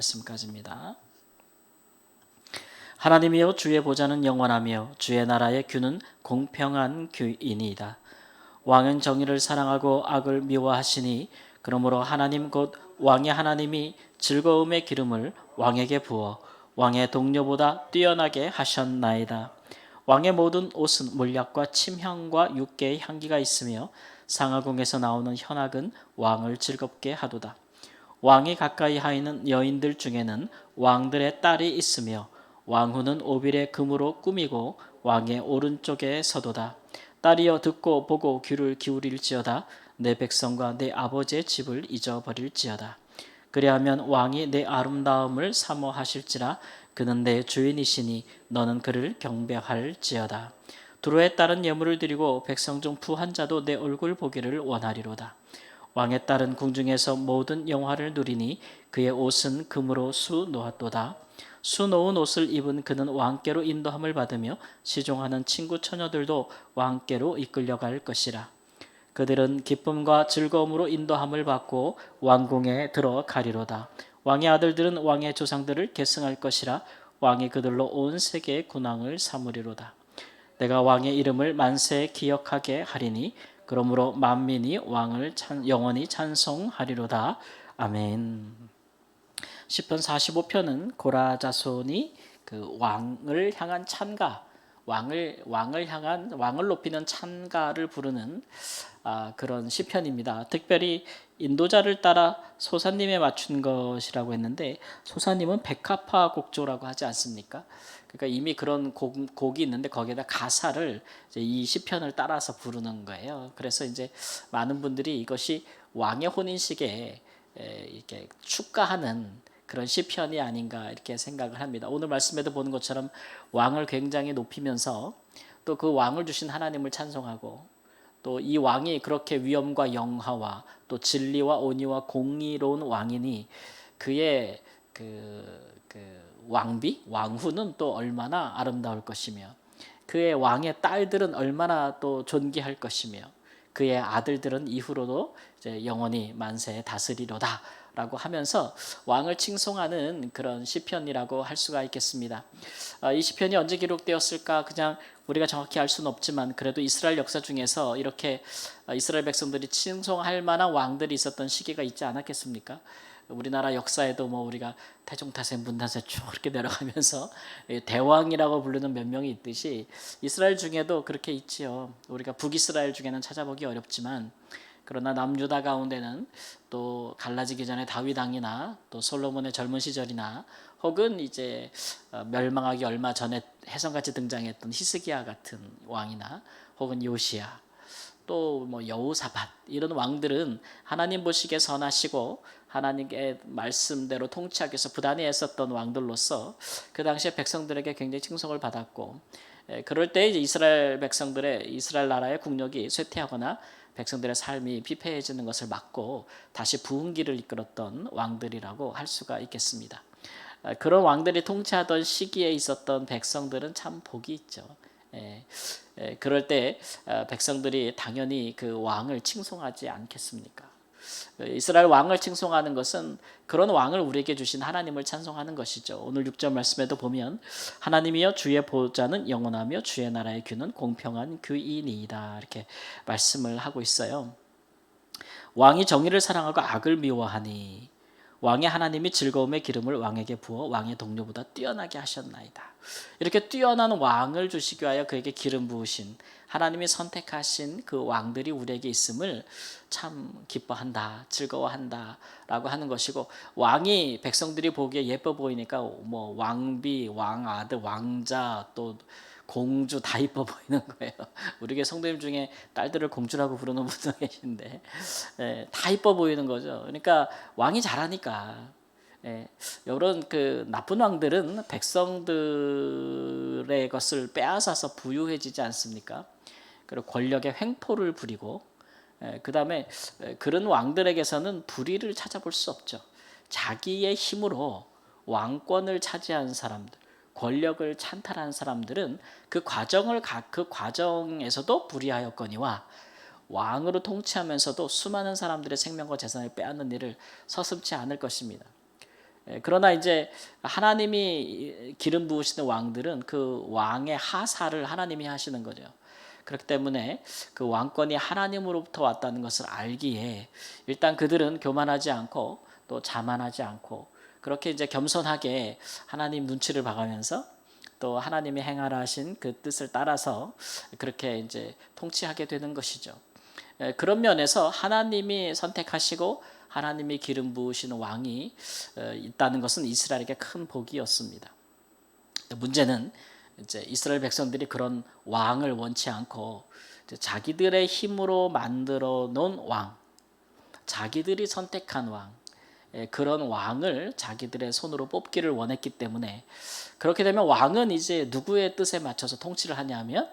말씀까지입니다. 하나님이여, 주의 보좌는 영원하며 주의 나라의 규는 공평한 규이니이다. 왕은 정의를 사랑하고 악을 미워하시니 그러므로 하나님 곧 왕의 하나님이 즐거움의 기름을 왕에게 부어 왕의 동료보다 뛰어나게 하셨나이다. 왕의 모든 옷은 몰약과 침향과 육개의 향기가 있으며 상하궁에서 나오는 현악은 왕을 즐겁게 하도다. 왕이 가까이 하이는 여인들 중에는 왕들의 딸이 있으며 왕후는 오빌의 금으로 꾸미고 왕의 오른쪽에 서도다. 딸이여, 듣고 보고 귀를 기울일지어다. 내 백성과 내 아버지의 집을 잊어버릴지어다. 그리하면 왕이 내 아름다움을 사모하실지라. 그는 내 주인이시니 너는 그를 경배할지어다. 두로의 딸은 예물을 드리고 백성 중 부한 자도 내 얼굴 보기를 원하리로다. 왕의 딸은 궁중에서 모든 영화를 누리니 그의 옷은 금으로 수놓았도다. 수놓은 옷을 입은 그는 왕께로 인도함을 받으며 시종하는 친구 처녀들도 왕께로 이끌려갈 것이라. 그들은 기쁨과 즐거움으로 인도함을 받고 왕궁에 들어가리로다. 왕의 아들들은 왕의 조상들을 계승할 것이라. 왕이 그들로 온 세계의 군왕을 삼으리로다. 내가 왕의 이름을 만세에 기억하게 하리니 그러므로 만민이 왕을 영원히 찬송하리로다. 아멘. 시편 45편은 고라 자손이 그 왕을 향한 찬가, 왕을 높이는 찬가를 부르는 그런 시편입니다. 특별히 인도자를 따라 소사님에 맞춘 것이라고 했는데, 소사님은 백합화 곡조라고 하지 않습니까? 그러니까 이미 그런 곡이 있는데 거기에다 가사를 이제 이 시편을 따라서 부르는 거예요. 그래서 이제 많은 분들이 이것이 왕의 혼인식에 이렇게 축가하는 그런 시편이 아닌가 이렇게 생각을 합니다. 오늘 말씀에도 보는 것처럼 왕을 굉장히 높이면서 또 그 왕을 주신 하나님을 찬송하고 또 이 왕이 그렇게 위엄과 영화와 또 진리와 온유와 공의로운 왕이니 그의 왕후는 또 얼마나 아름다울 것이며 그의 왕의 딸들은 얼마나 또 존귀할 것이며 그의 아들들은 이후로도 이제 영원히 만세에 다스리로다 라고 하면서 왕을 칭송하는 그런 시편이라고 할 수가 있겠습니다. 이 시편이 언제 기록되었을까 그냥 우리가 정확히 알 수는 없지만 그래도 이스라엘 역사 중에서 이렇게 이스라엘 백성들이 칭송할 만한 왕들이 있었던 시기가 있지 않았겠습니까? 우리나라 역사에도 뭐 우리가 태종타세, 문타세 쭉 이렇게 내려가면서 대왕이라고 부르는 몇 명이 있듯이 이스라엘 중에도 그렇게 있지요. 우리가 북이스라엘 중에는 찾아보기 어렵지만 그러나 남유다 가운데는 또 갈라지기 전에 다윗 왕이나 또 솔로몬의 젊은 시절이나 혹은 이제 멸망하기 얼마 전에 혜성같이 등장했던 히스기야 같은 왕이나 혹은 요시야 또 뭐 여호사밧 이런 왕들은 하나님 보시기에 선하시고 하나님의 말씀대로 통치하기 위해서 부단히 애썼던 왕들로서 그 당시에 백성들에게 굉장히 칭송을 받았고 그럴 때 이제 이스라엘 나라의 국력이 쇠퇴하거나 백성들의 삶이 피폐해지는 것을 막고 다시 부흥기를 이끌었던 왕들이라고 할 수가 있겠습니다. 그런 왕들이 통치하던 시기에 있었던 백성들은 참 복이 있죠. 그럴 때 백성들이 당연히 그 왕을 칭송하지 않겠습니까? 이스라엘 왕을 칭송하는 것은 그런 왕을 우리에게 주신 하나님을 찬송하는 것이죠. 오늘 6절 말씀에도 보면 하나님이여, 주의 보좌는 영원하며 주의 나라의 규는 공평한 규이니이다 이렇게 말씀을 하고 있어요. 왕이 정의를 사랑하고 악을 미워하니 왕의 하나님이 즐거움의 기름을 왕에게 부어 왕의 동료보다 뛰어나게 하셨나이다. 이렇게 뛰어난 왕을 주시기 위하여 그에게 기름 부으신 하나님이 선택하신 그 왕들이 우리에게 있음을 참 기뻐한다, 즐거워한다 라고 하는 것이고, 왕이 백성들이 보기에 예뻐 보이니까 뭐 왕비, 왕아들, 왕자 또 공주 다 이뻐 보이는 거예요. 우리 성도님 중에 딸들을 공주라고 부르는 분도 계신데 다 이뻐 보이는 거죠. 그러니까 왕이 잘하니까. 이런 그 나쁜 왕들은 백성들의 것을 빼앗아서 부유해지지 않습니까? 그리고 권력의 횡포를 부리고 그 다음에 그런 왕들에게서는 불의를 찾아볼 수 없죠. 자기의 힘으로 왕권을 차지한 사람들, 권력을 찬탈한 사람들은 그 과정에서도 불의하였거니와 왕으로 통치하면서도 수많은 사람들의 생명과 재산을 빼앗는 일을 서슴지 않을 것입니다. 그러나 이제 하나님이 기름 부으시는 왕들은 그 왕의 하사를 하나님이 하시는 거죠. 그렇기 때문에 그 왕권이 하나님으로부터 왔다는 것을 알기에 일단 그들은 교만하지 않고 또 자만하지 않고 그렇게 이제 겸손하게 하나님 눈치를 봐가면서 또 하나님이 행하라 하신 그 뜻을 따라서 그렇게 이제 통치하게 되는 것이죠. 그런 면에서 하나님이 선택하시고 하나님이 기름 부으시는 왕이 있다는 것은 이스라엘에게 큰 복이었습니다. 문제는 이제 이스라엘 백성들이 그런 왕을 원치 않고 자기들의 힘으로 만들어 놓은 왕, 자기들이 선택한 왕, 그런 왕을 자기들의 손으로 뽑기를 원했기 때문에 그렇게 되면 왕은 이제 누구의 뜻에 맞춰서 통치를 하냐면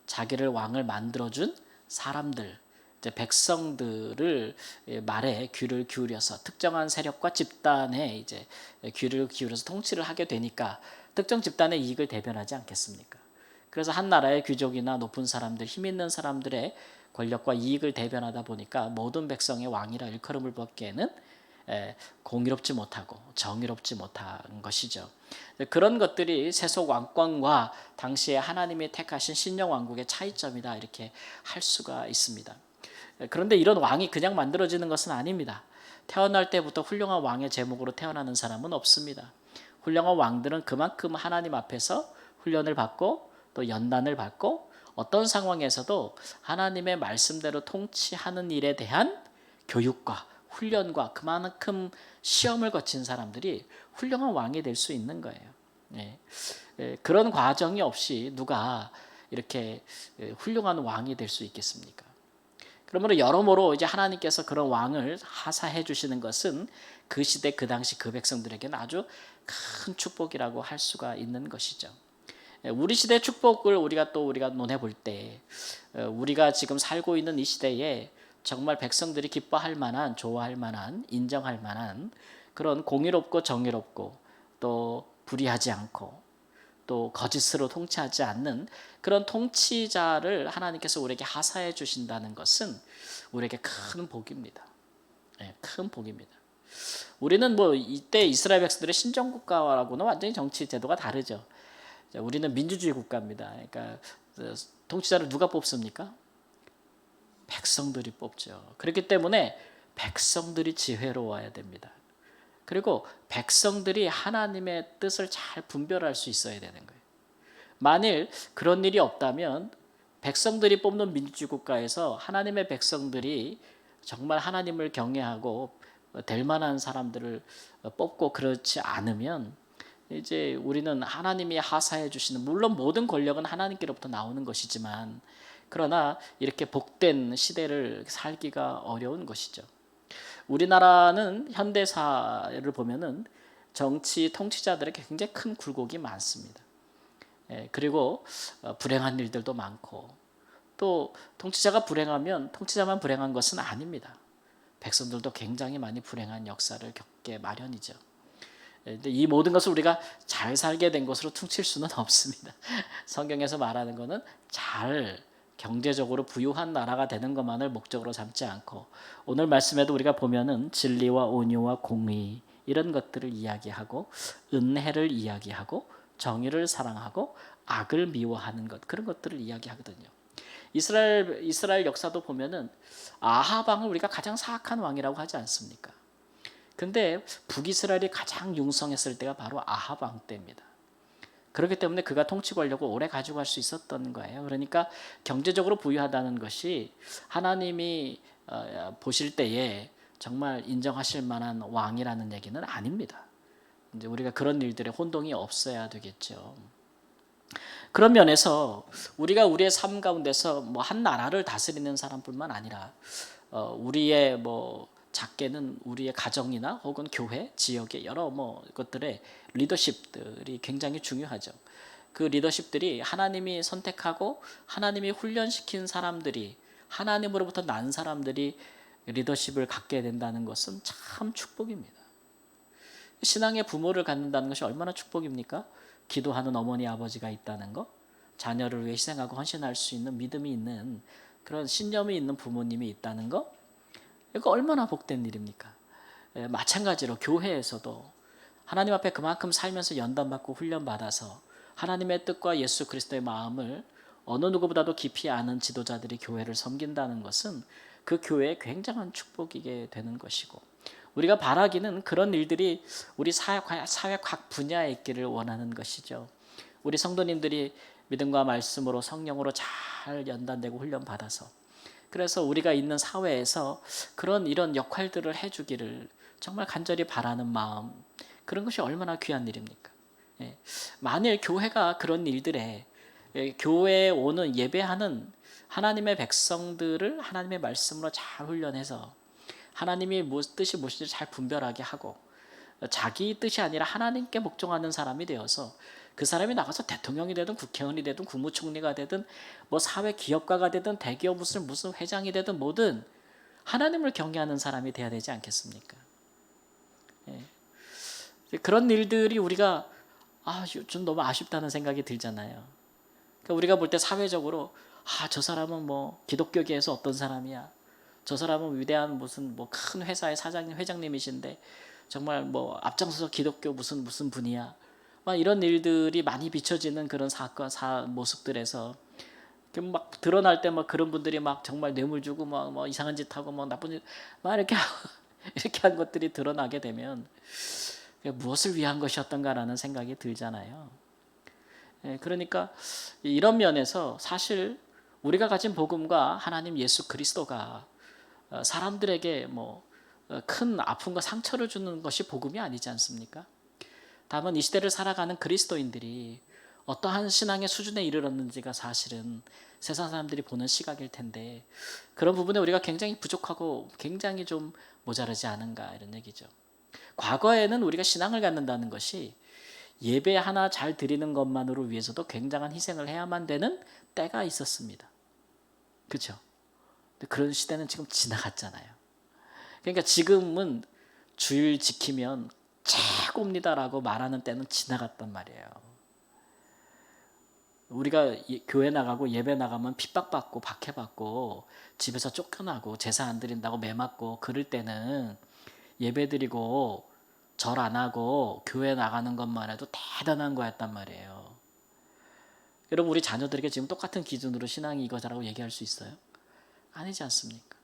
자기를 왕을 만들어준 사람들, 이제 백성들을 말에 귀를 기울여서 특정한 세력과 집단에 이제 귀를 기울여서 통치를 하게 되니까 특정 집단의 이익을 대변하지 않겠습니까? 그래서 한 나라의 귀족이나 높은 사람들, 힘 있는 사람들의 권력과 이익을 대변하다 보니까 모든 백성의 왕이라 일컬음을 받기에는 공의롭지 못하고 정의롭지 못한 것이죠. 그런 것들이 세속 왕권과 당시에 하나님이 택하신 신령 왕국의 차이점이다 이렇게 할 수가 있습니다. 그런데 이런 왕이 그냥 만들어지는 것은 아닙니다. 태어날 때부터 훌륭한 왕의 제목으로 태어나는 사람은 없습니다. 훌륭한 왕들은 그만큼 하나님 앞에서 훈련을 받고 또 연단을 받고 어떤 상황에서도 하나님의 말씀대로 통치하는 일에 대한 교육과 훈련과 그만큼 시험을 거친 사람들이 훌륭한 왕이 될 수 있는 거예요. 그런 과정이 없이 누가 이렇게 훌륭한 왕이 될 수 있겠습니까? 그러므로 여러모로 이제 하나님께서 그런 왕을 하사해 주시는 것은 그 시대 그 당시 그 백성들에게는 아주 큰 축복이라고 할 수가 있는 것이죠. 우리 시대의 축복을 우리가 논해 볼 때 우리가 지금 살고 있는 이 시대에 정말 백성들이 기뻐할 만한, 좋아할 만한, 인정할 만한 그런 공의롭고 정의롭고 또 불의하지 않고 또 거짓으로 통치하지 않는 그런 통치자를 하나님께서 우리에게 하사해 주신다는 것은 우리에게 큰 복입니다. 큰 복입니다. 우리는 뭐 이때 이스라엘 백성들의 신정국가라고는 완전히 정치 제도가 다르죠. 우리는 민주주의 국가입니다. 그러니까 통치자를 누가 뽑습니까? 백성들이 뽑죠. 그렇기 때문에 백성들이 지혜로워야 됩니다. 그리고 백성들이 하나님의 뜻을 잘 분별할 수 있어야 되는 거예요. 만일 그런 일이 없다면 백성들이 뽑는 민주주의 국가에서 하나님의 백성들이 정말 하나님을 경외하고 될 만한 사람들을 뽑고 그렇지 않으면 이제 우리는 하나님이 하사해 주시는 물론 모든 권력은 하나님께로부터 나오는 것이지만 그러나 이렇게 복된 시대를 살기가 어려운 것이죠. 우리나라는 현대사를 보면은 정치 통치자들에게 굉장히 큰 굴곡이 많습니다. 그리고 불행한 일들도 많고 또 통치자가 불행하면 통치자만 불행한 것은 아닙니다. 백성들도 굉장히 많이 불행한 역사를 겪게 마련이죠. 근데 이 모든 것을 우리가 잘 살게 된 것으로 퉁칠 수는 없습니다. 성경에서 말하는 것은 잘 경제적으로 부유한 나라가 되는 것만을 목적으로 삼지 않고 오늘 말씀에도 우리가 보면은 진리와 온유와 공의 이런 것들을 이야기하고 은혜를 이야기하고 정의를 사랑하고 악을 미워하는 것 그런 것들을 이야기하거든요. 이스라엘 역사도 보면은 아합 왕을 우리가 가장 사악한 왕이라고 하지 않습니까? 근데 북이스라엘이 가장 융성했을 때가 바로 아합 왕 때입니다. 그렇기 때문에 그가 통치 권력을 오래 가지고 갈 수 있었던 거예요. 그러니까 경제적으로 부유하다는 것이 하나님이 보실 때에 정말 인정하실 만한 왕이라는 얘기는 아닙니다. 이제 우리가 그런 일들에 혼동이 없어야 되겠죠. 그런 면에서 우리가 우리의 삶 가운데서 뭐 한 나라를 다스리는 사람뿐만 아니라 우리의 뭐 작게는 우리의 가정이나 혹은 교회, 지역의 여러 뭐 것들의 리더십들이 굉장히 중요하죠. 그 리더십들이 하나님이 선택하고 하나님이 훈련시킨 사람들이 하나님으로부터 난 사람들이 리더십을 갖게 된다는 것은 참 축복입니다. 신앙의 부모를 갖는다는 것이 얼마나 축복입니까? 기도하는 어머니 아버지가 있다는 거, 자녀를 위해 희생하고 헌신할 수 있는 믿음이 있는 그런 신념이 있는 부모님이 있다는 거, 이거 얼마나 복된 일입니까? 마찬가지로 교회에서도 하나님 앞에 그만큼 살면서 연단받고 훈련받아서 하나님의 뜻과 예수 그리스도의 마음을 어느 누구보다도 깊이 아는 지도자들이 교회를 섬긴다는 것은 그 교회의 굉장한 축복이게 되는 것이고, 우리가 바라기는 그런 일들이 우리 사회 각 분야에 있기를 원하는 것이죠. 우리 성도님들이 믿음과 말씀으로 성령으로 잘 연단되고 훈련받아서, 그래서 우리가 있는 사회에서 그런 이런 역할들을 해주기를 정말 간절히 바라는 마음, 그런 것이 얼마나 귀한 일입니까? 예. 만일 교회가 그런 일들에, 교회에 오는 예배하는 하나님의 백성들을 하나님의 말씀으로 잘 훈련해서 하나님이 뜻이 무엇인지 잘 분별하게 하고 자기 뜻이 아니라 하나님께 복종하는 사람이 되어서 그 사람이 나가서 대통령이 되든 국회의원이 되든 국무총리가 되든 뭐 사회 기업가가 되든 대기업 무슨 회장이 되든 뭐든 하나님을 경외하는 사람이 돼야 되지 않겠습니까? 예. 그런 일들이 우리가 좀 너무 아쉽다는 생각이 들잖아요. 그러니까 우리가 볼 때 사회적으로 저 사람은 뭐 기독교계에서 어떤 사람이야. 저 사람은 위대한 무슨 뭐 큰 회사의 사장님, 회장님이신데 정말 뭐 앞장서서 기독교 무슨 분이야. 막 이런 일들이 많이 비춰지는 그런 모습들에서 막 드러날 때 막 그런 분들이 막 정말 뇌물 주고 뭐 이상한 짓 하고 뭐 나쁜 짓 막 이렇게 이렇게 한 것들이 드러나게 되면 무엇을 위한 것이었던가라는 생각이 들잖아요. 그러니까 이런 면에서 사실 우리가 가진 복음과 하나님 예수 그리스도가 사람들에게 큰 아픔과 상처를 주는 것이 복음이 아니지 않습니까? 다만 이 시대를 살아가는 그리스도인들이 어떠한 신앙의 수준에 이르렀는지가 사실은 세상 사람들이 보는 시각일 텐데, 그런 부분에 우리가 굉장히 부족하고 굉장히 좀 모자르지 않은가, 이런 얘기죠. 과거에는 우리가 신앙을 갖는다는 것이 예배 하나 잘 드리는 것만으로 위해서도 굉장한 희생을 해야만 되는 때가 있었습니다. 그렇죠? 그런 시대는 지금 지나갔잖아요. 그러니까 지금은 주일 지키면 최고입니다라고 말하는 때는 지나갔단 말이에요. 우리가 교회 나가고 예배 나가면 핍박받고 박해받고 집에서 쫓겨나고 제사 안 드린다고 매 맞고 그럴 때는 예배 드리고 절 안 하고 교회 나가는 것만 해도 대단한 거였단 말이에요. 여러분, 우리 자녀들에게 지금 똑같은 기준으로 신앙이 이거다라고 얘기할 수 있어요? 아니지 않습니까?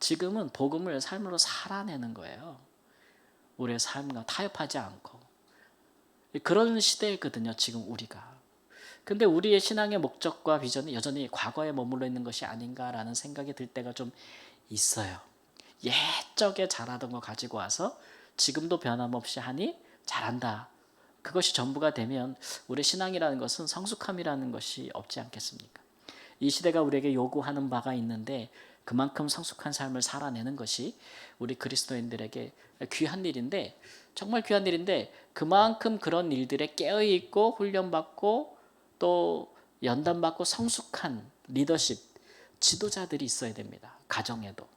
지금은 복음을 삶으로 살아내는 거예요. 우리의 삶과 타협하지 않고. 그런 시대거든요, 지금 우리가. 근데 우리의 신앙의 목적과 비전이 여전히 과거에 머물러 있는 것이 아닌가라는 생각이 들 때가 좀 있어요. 옛적에 잘하던 거 가지고 와서 지금도 변함없이 하니 잘한다. 그것이 전부가 되면 우리 신앙이라는 것은 성숙함이라는 것이 없지 않겠습니까? 이 시대가 우리에게 요구하는 바가 있는데 그만큼 성숙한 삶을 살아내는 것이 우리 그리스도인들에게 귀한 일인데, 정말 귀한 일인데, 그만큼 그런 일들에 깨어있고 훈련받고 또 연단받고 성숙한 리더십, 지도자들이 있어야 됩니다. 가정에도,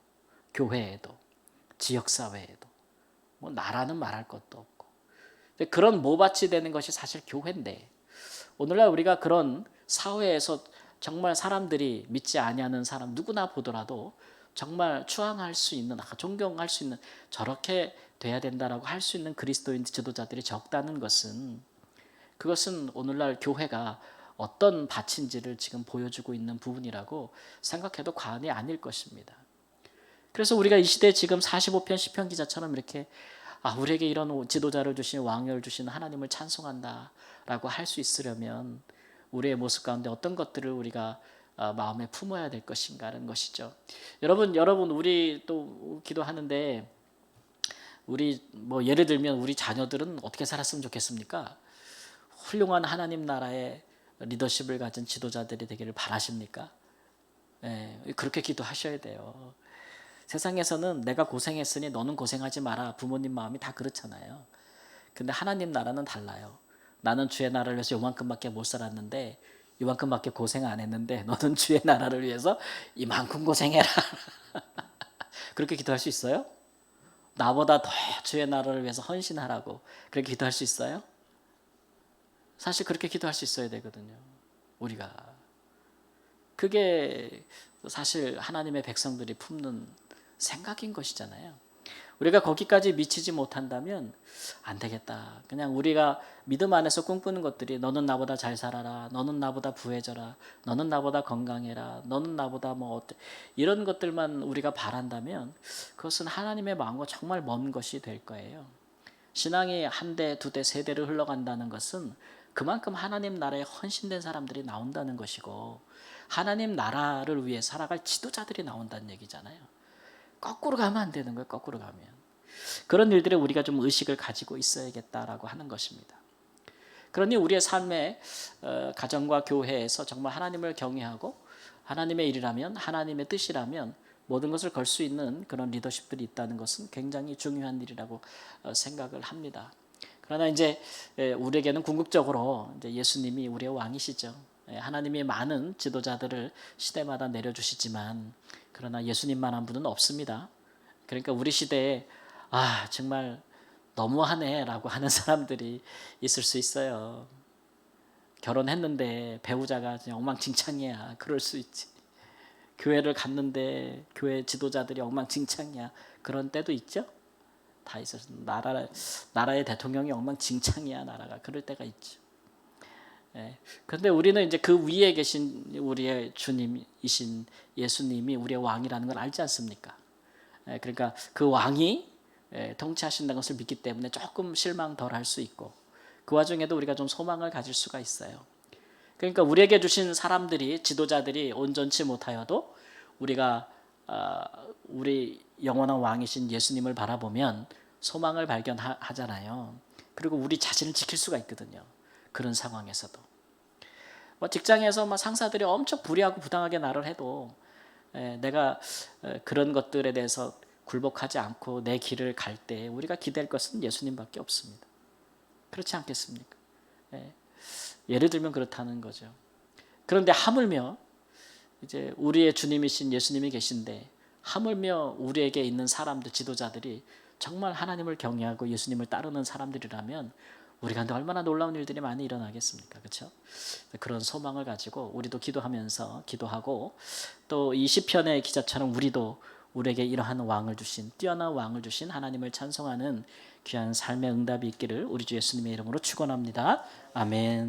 교회에도, 지역사회에도, 뭐 나라는 말할 것도 없고. 그런 모밭이 되는 것이 사실 교회인데, 오늘날 우리가 그런 사회에서 정말 사람들이 믿지 아니하는 사람 누구나 보더라도 정말 추앙할 수 있는, 존경할 수 있는, 저렇게 돼야 된다라고 할 수 있는 그리스도인 지도자들이 적다는 것은, 그것은 오늘날 교회가 어떤 밭인지를 지금 보여주고 있는 부분이라고 생각해도 과언이 아닐 것입니다. 그래서 우리가 이 시대에 지금 45편 시편 기자처럼 이렇게 우리에게 이런 지도자를 주신, 왕을 주신 하나님을 찬송한다라고 할 수 있으려면 우리의 모습 가운데 어떤 것들을 우리가 마음에 품어야 될 것인가라는 것이죠. 여러분 우리 또 기도하는데, 우리 뭐 예를 들면 우리 자녀들은 어떻게 살았으면 좋겠습니까? 훌륭한 하나님 나라의 리더십을 가진 지도자들이 되기를 바라십니까? 그렇게 기도하셔야 돼요. 세상에서는 내가 고생했으니 너는 고생하지 마라, 부모님 마음이 다 그렇잖아요. 근데 하나님 나라는 달라요. 나는 주의 나라를 위해서 요만큼밖에 못 살았는데, 이만큼밖에 고생 안 했는데 너는 주의 나라를 위해서 이만큼 고생해라. 그렇게 기도할 수 있어요? 나보다 더 주의 나라를 위해서 헌신하라고 그렇게 기도할 수 있어요? 사실 그렇게 기도할 수 있어야 되거든요, 우리가. 그게 사실 하나님의 백성들이 품는 생각인 것이잖아요. 우리가 거기까지 미치지 못한다면 안 되겠다. 그냥 우리가 믿음 안에서 꿈꾸는 것들이 너는 나보다 잘 살아라. 너는 나보다 부해져라. 너는 나보다 건강해라. 너는 나보다 뭐 어때. 이런 것들만 우리가 바란다면 그것은 하나님의 마음과 정말 먼 것이 될 거예요. 신앙이 한 대, 두 대, 세 대를 흘러간다는 것은 그만큼 하나님 나라에 헌신된 사람들이 나온다는 것이고 하나님 나라를 위해 살아갈 지도자들이 나온다는 얘기잖아요. 거꾸로 가면 안 되는 거예요. 거꾸로 가면. 그런 일들에 우리가 좀 의식을 가지고 있어야겠다라고 하는 것입니다. 그러니 우리의 삶의 가정과 교회에서 정말 하나님을 경외하고 하나님의 일이라면 하나님의 뜻이라면 모든 것을 걸 수 있는 그런 리더십들이 있다는 것은 굉장히 중요한 일이라고 생각을 합니다. 그러나 이제 우리에게는 궁극적으로 이제 예수님이 우리의 왕이시죠. 하나님이 많은 지도자들을 시대마다 내려주시지만 그러나 예수님만 한 분은 없습니다. 그러니까 우리 시대에 정말 너무하네라고 하는 사람들이 있을 수 있어요. 결혼했는데 배우자가 엉망진창이야. 그럴 수 있지. 교회를 갔는데 교회 지도자들이 엉망진창이야. 그런 때도 있죠. 다 있어서 나라의 대통령이 엉망진창이야. 나라가 그럴 때가 있죠. 그런데 우리는 이제 그 위에 계신 우리의 주님이신 예수님이 우리의 왕이라는 걸 알지 않습니까? 그러니까 그 왕이 통치하신다는 것을 믿기 때문에 조금 실망 덜 할 수 있고 그 와중에도 우리가 좀 소망을 가질 수가 있어요. 그러니까 우리에게 주신 사람들이 지도자들이 온전치 못하여도 우리가 우리 영원한 왕이신 예수님을 바라보면 소망을 발견하잖아요. 그리고 우리 자신을 지킬 수가 있거든요. 그런 상황에서도 직장에서 상사들이 엄청 불의하고 부당하게 나를 해도 내가 그런 것들에 대해서 굴복하지 않고 내 길을 갈 때 우리가 기댈 것은 예수님밖에 없습니다. 그렇지 않겠습니까? 예를 들면 그렇다는 거죠. 그런데 하물며 이제 우리의 주님이신 예수님이 계신데 하물며 우리에게 있는 사람들 지도자들이 정말 하나님을 경외하고 예수님을 따르는 사람들이라면 우리 가운데 얼마나 놀라운 일들이 많이 일어나겠습니까? 그렇죠? 그런 소망을 가지고 우리도 기도하면서 기도하고 또 이 시편의 기자처럼 우리도 우리에게 이러한 왕을 주신 뛰어난 왕을 주신 하나님을 찬송하는 귀한 삶의 응답이 있기를 우리 주 예수님의 이름으로 축원합니다. 아멘.